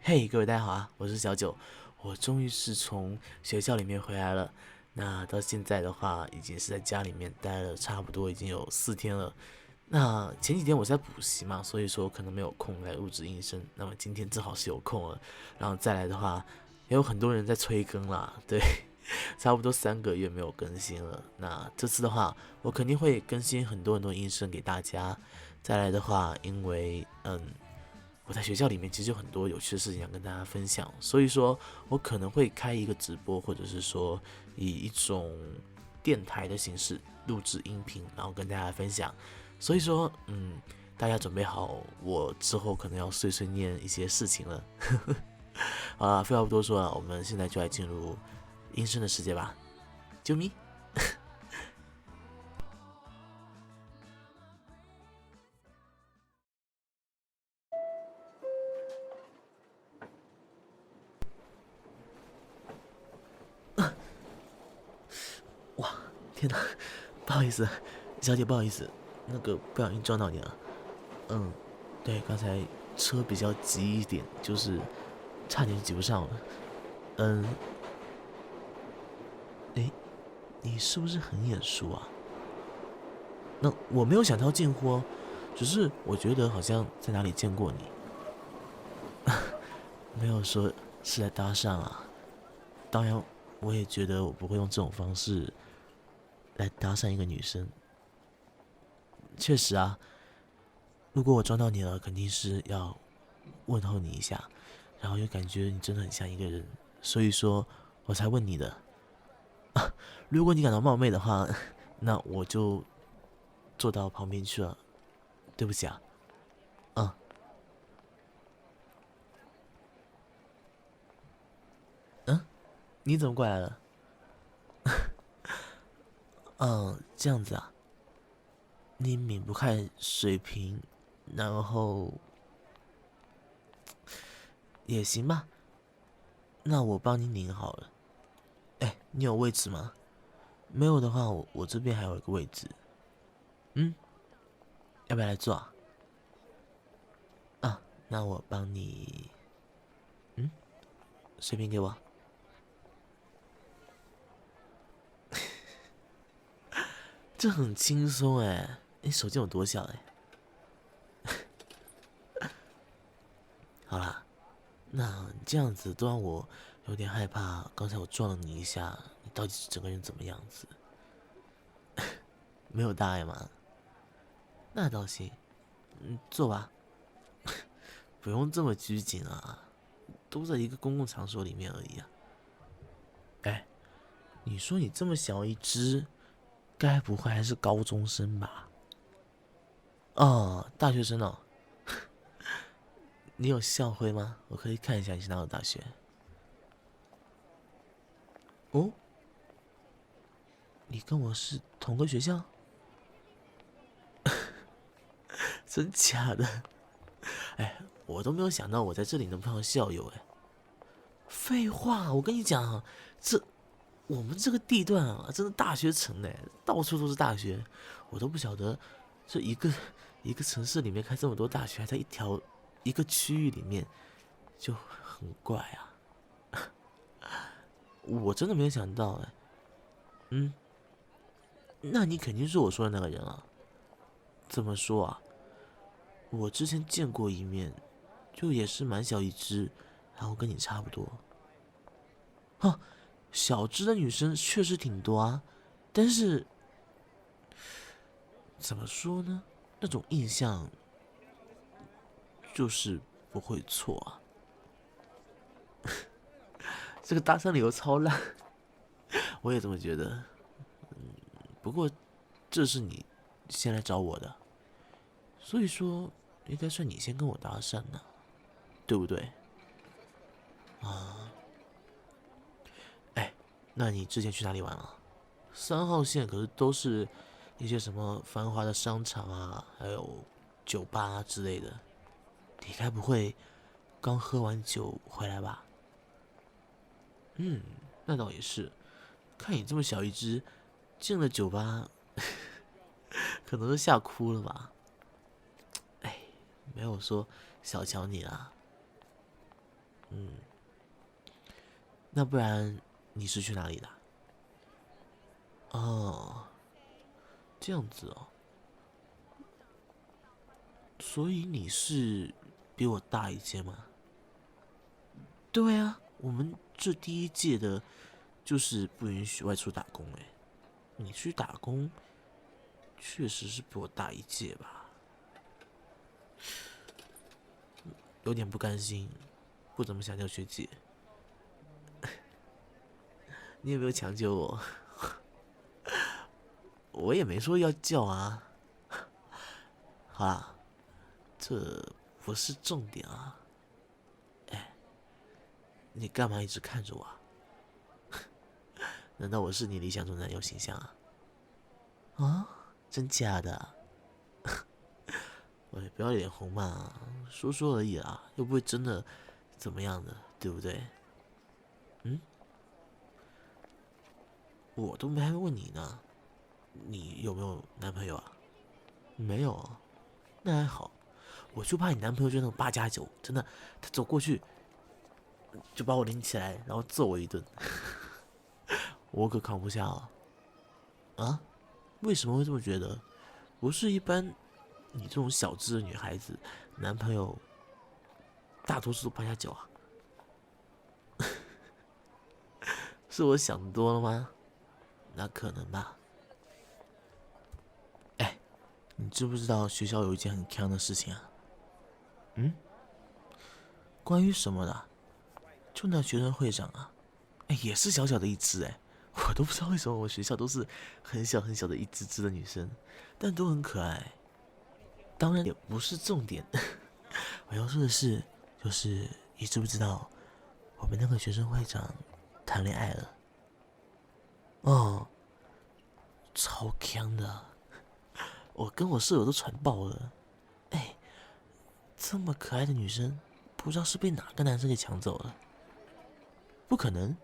嘿，各位大家好啊，我是小九，我终于是从学校里面回来了。那到现在的话，已经是在家里面待了差不多已经有4天了。那前几天我在补习嘛，所以说可能没有空来录制音声。那么今天正好是有空了，然后再来的话，也有很多人在催更啦，对，差不多3个月没有更新了。那这次的话，我肯定会更新很多很多音声给大家。再来的话，因为我在学校里面其实有很多有趣的事情想跟大家分享，所以说我可能会开一个直播，或者是说以一种电台的形式录制音频，然后跟大家分享。所以说，大家准备好，我之后可能要碎碎念一些事情了。好了，废话不多说了，我们现在就来进入音声的世界吧。啾咪！哇，天哪，不好意思，小姐，不好意思，那个不小心撞到你了。嗯，对，刚才车比较急一点，就是差点挤不上了。嗯，诶，你是不是很眼熟啊？那我没有想到近乎哦，只是我觉得好像在哪里见过你，没有说是来搭讪啊。当然，我也觉得我不会用这种方式来搭讪一个女生。确实啊，如果我撞到你了，肯定是要问候你一下，然后又感觉你真的很像一个人，所以说我才问你的。如果你感到冒昧的话，那我就坐到旁边去了。对不起啊。嗯嗯，你怎么过来了？这样子啊，你抿不开水瓶，然后也行吧。那我帮你拧好了。哎，你有位置吗？没有的话，我这边还有一个位置。嗯，要不要来坐啊？啊，那我帮你。嗯，水瓶给我。这很轻松哎，你手机有多小哎？好啦，那这样子都让我有点害怕。刚才我撞了你一下，你到底是整个人怎么样子？没有大碍吗？那倒行。坐吧，不用这么拘谨啊，都在一个公共场所里面而已啊。哎，你说你这么小一只，该不会还是高中生吧？哦，大学生哦。你有校徽吗？我可以看一下你是哪个大学。哦，你跟我是同个学校？真假的？哎，我都没有想到我在这里能碰到校友哎。废话，我跟你讲，这我们这个地段啊，真的大学城哎，到处都是大学，我都不晓得这一个城市里面开这么多大学，还在一个区域里面，就很怪啊。我真的没有想到哎。嗯，那你肯定是我说的那个人啊。怎么说啊？我之前见过一面，就也是蛮小一只，然后跟你差不多。哼，小只的女生确实挺多啊，但是怎么说呢？那种印象就是不会错啊。这个搭讪理由超烂，我也这么觉得。不过这是你先来找我的，所以说应该算你先跟我搭讪呢，对不对？哎，那你之前去哪里玩啊？3号线可是都是一些什么繁华的商场啊，还有酒吧之类的。你该不会刚喝完酒回来吧？那倒也是。看你这么小一只，进了酒吧，可能都吓哭了吧？哎，没有说小瞧你啦。那不然你是去哪里的？哦，这样子哦。所以你是比我大一届吗？对啊，我们这第一届的，就是不允许外出打工哎。你去打工，确实是比我大一届吧？有点不甘心，不怎么想叫学姐。你有没有强求我？我也没说要叫啊。好啦，这不是重点啊。你干嘛一直看着我啊？难道我是你理想中的男友形象啊？啊，真假的？喂，不要脸红嘛，说说而已啦，又不会真的怎么样的，对不对？嗯，我都还没问你呢，你有没有男朋友啊？没有啊，那还好，我就怕你男朋友就那种8+9，真的，他走过去就把我拎起来，然后揍我一顿，我可扛不下啊！啊？为什么会这么觉得？不是一般你这种小资的女孩子，男朋友大多数都8+9啊？是我想多了吗？那可能吧。哎，你知不知道学校有一件很坑的事情啊？嗯，关于什么的？就那学生会长啊，哎，也是小小的一只哎，我都不知道为什么我学校都是很小很小的一只只的女生，但都很可爱。当然也不是重点，我要说的是，就是你知不知道我们那个学生会长谈恋爱了？哦，超强的，我跟我舍友都传爆了。哎，这么可爱的女生，不知道是被哪个男生给抢走了？不可能，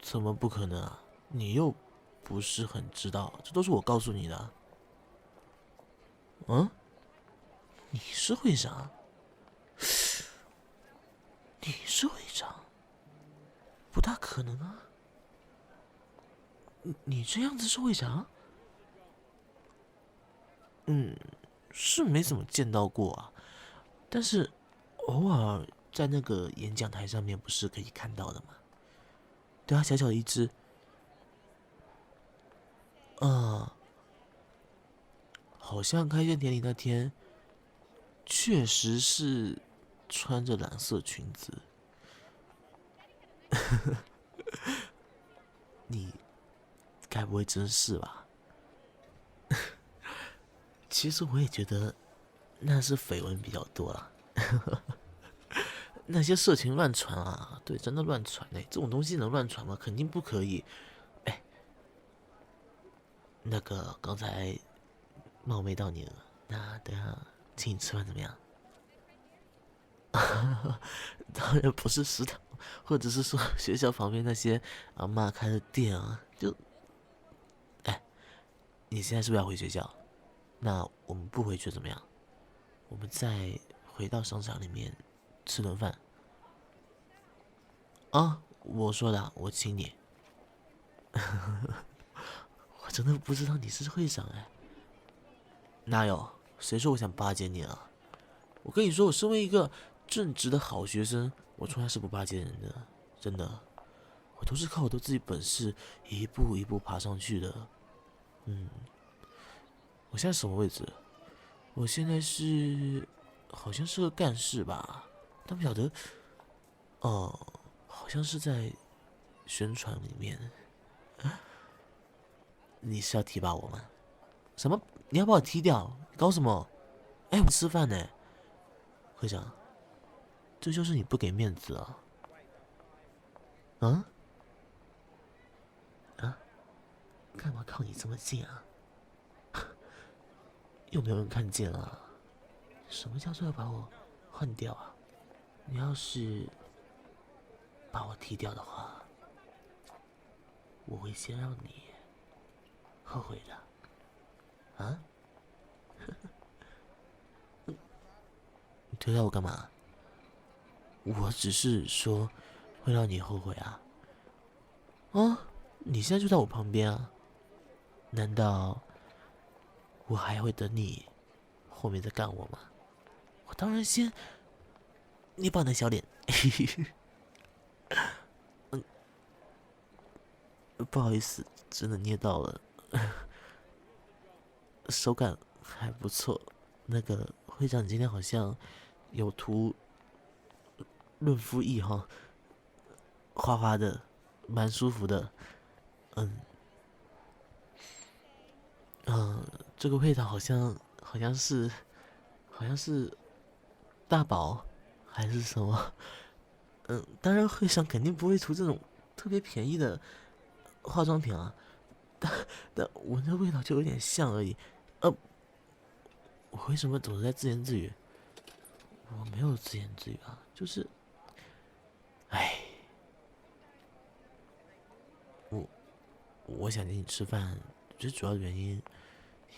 怎么不可能啊？你又不是很知道，这都是我告诉你的啊。嗯，你是会长？你是会长？不大可能啊！你这样子是会长？嗯，是没怎么见到过啊，但是偶尔在那个演讲台上面不是可以看到的吗？对啊，小小的一只，啊，好像开学典礼那天确实是穿着蓝色裙子。你该不会真是吧？其实我也觉得那是绯闻比较多啦，那些社群乱传啊，对，真的乱传哎，这种东西能乱传吗？肯定不可以。哎，那个刚才冒昧到你了，那等下请你吃饭怎么样？当然不是食堂，或者是说学校旁边那些阿嬷开的店啊，就，哎，你现在是不是要回学校？那我们不回去怎么样？我们再回到商场里面吃顿饭啊！我说的啊，我请你。我真的不知道你是会长哎，哪有？谁说我想巴结你了？我跟你说，我身为一个正直的好学生，我从来是不巴结人的，真的，我都是靠我的自己本事一步一步爬上去的。嗯，我现在什么位置？我现在是好像是个干事吧，但不晓得哦，好像是在宣传里面。你是要提拔我吗？什么？你要把我踢掉？搞什么？哎，我吃饭呢，会长，这就是你不给面子啊！啊啊！干嘛靠你这么近啊？有没有人看见啊？什么叫做要把我换掉啊？你要是把我踢掉的话，我会先让你后悔的。啊？你推掉我干嘛？我只是说会让你后悔啊。啊，你现在就在我旁边啊，难道我还会等你后面再干我吗？我当然先捏爆你的小脸。不好意思，真的捏到了，手感还不错。那个会长，你今天好像有涂润肤液哈，滑滑的，蛮舒服的。嗯这个会长好像是大宝还是什么？当然会长肯定不会涂这种特别便宜的化妆品啊，但闻着味道就有点像而已。呃，我为什么总是在自言自语？我没有自言自语啊，就是，唉，我我想请你吃饭，最主要的原因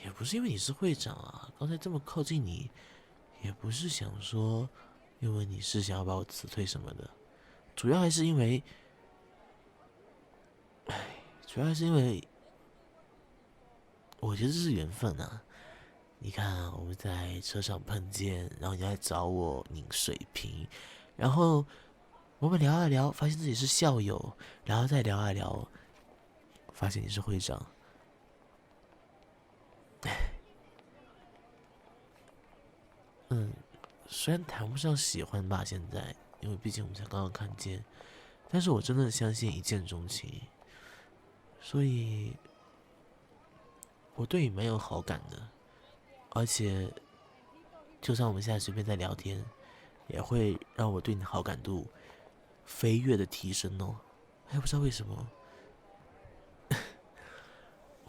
也不是因为你是会长啊，刚才这么靠近你，也不是想说，因为你是想要把我辞退什么的，主要还是因为，主要还是因为，我觉得这是缘分啊。你看，我们在车上碰见，然后你来找我拧水瓶，然后我们聊啊聊，发现自己是校友，然后再聊啊聊，发现你是会长。虽然谈不上喜欢吧，现在，因为毕竟我们才刚刚看见，但是我真的相信一见钟情，所以我对你蛮有好感的，而且就算我们现在随便在聊天，也会让我对你的好感度飞跃的提升哦。还不知道为什么，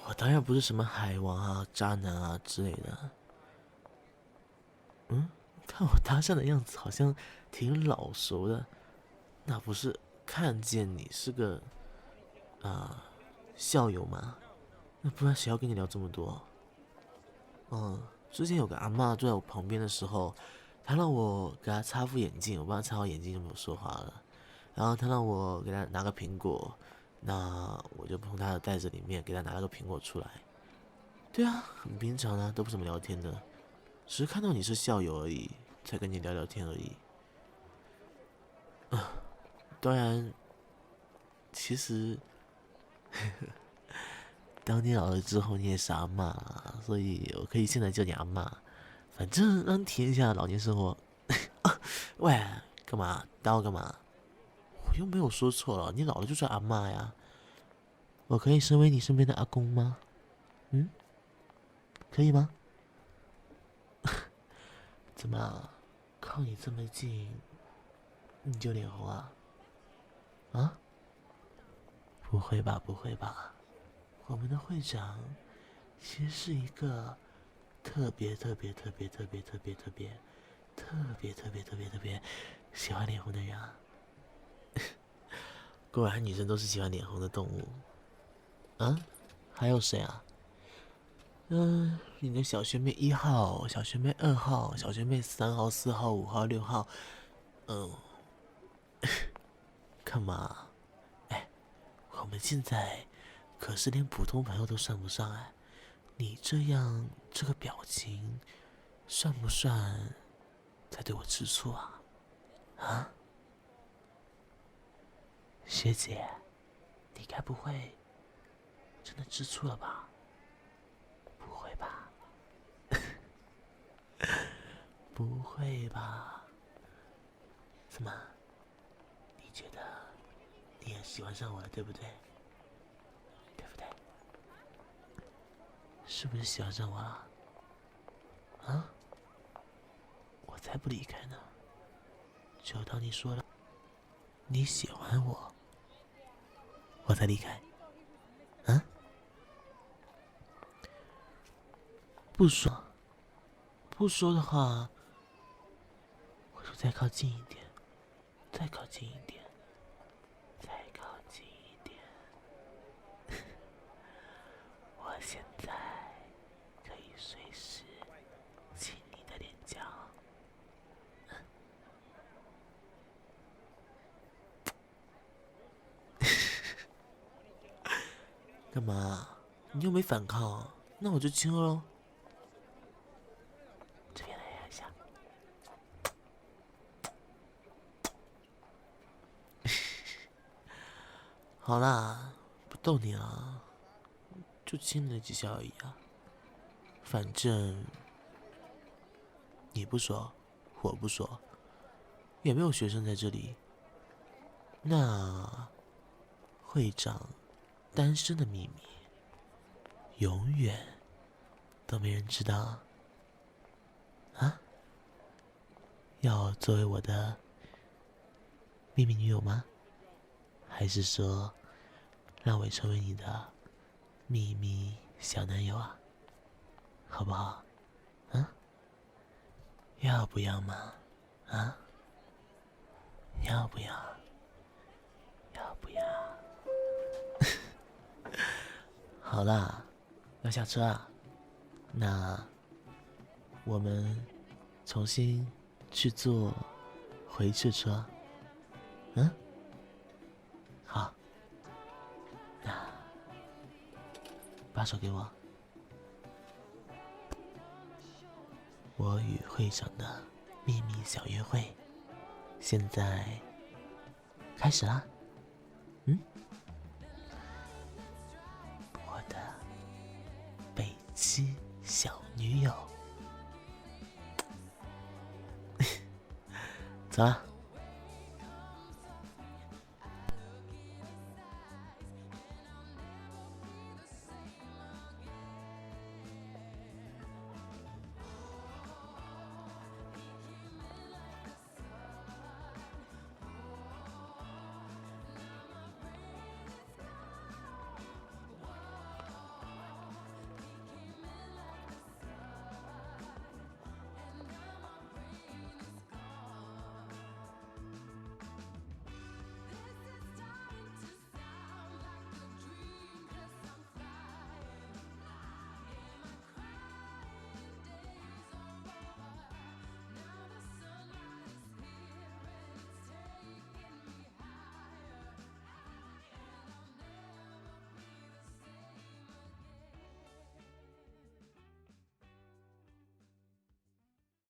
我当然不是什么海王啊、渣男啊之类的。看我搭讪的样子，好像挺老熟的。那不是看见你是个校友吗？那不然谁要跟你聊这么多？之前有个阿嬷坐在我旁边的时候，她让我给她擦副眼镜，我帮她擦好眼镜就没有说话了。然后她让我给她拿个苹果，那我就从她的袋子里面给她拿了个苹果出来。对啊，很平常啊，都不怎么聊天的，只是看到你是校友而已，才跟你聊聊天而已。当然，其实当你老了之后，你也是阿嬷啊，所以我可以现在叫你阿嬷，反正让你体验一下老年生活。喂，干嘛打我干嘛？我又没有说错了，你老了就是阿嬷呀。我可以身为你身边的阿公吗？嗯，可以吗？怎么，靠你这么近，你就脸红啊？啊？不会吧，不会吧？我们的会长其实是一个特别特别特别特别特别特别特别特别特别特别喜欢脸红的人啊！果然女生都是喜欢脸红的动物。啊？还有谁啊？你的小学妹1号、小学妹2号、小学妹3号、4号、5号、6号，嗯，干嘛？哎，我们现在可是连普通朋友都算不上哎，你这样这个表情，算不算在对我吃醋啊？啊，学姐，你该不会真的吃醋了吧？不会吧？不会吧？怎么？你觉得你也喜欢上我了，对不对？对不对？是不是喜欢上我了？啊？我才不离开呢！就当你说了你喜欢我，我才离开。啊？不说，不说的话，我就再靠近一点，再靠近一点，再靠近一点。我现在可以随时亲你的脸颊。你又没反抗，那我就亲了喽。这边来一下。好啦，不逗你了，就亲你了几下而已啊。反正你不说，我不说，也没有学生在这里。那会长单身的秘密，永远都没人知道啊？要作为我的秘密女友吗？还是说让我成为你的秘密小男友啊？好不好？嗯？要不要嘛？啊？要不要？要不要？好啦，要下车啊。那我们重新去坐回去的车。嗯？好，那把手给我。我与会长的秘密小约会，现在开始啦。嗯？我的北七小女友，走啦。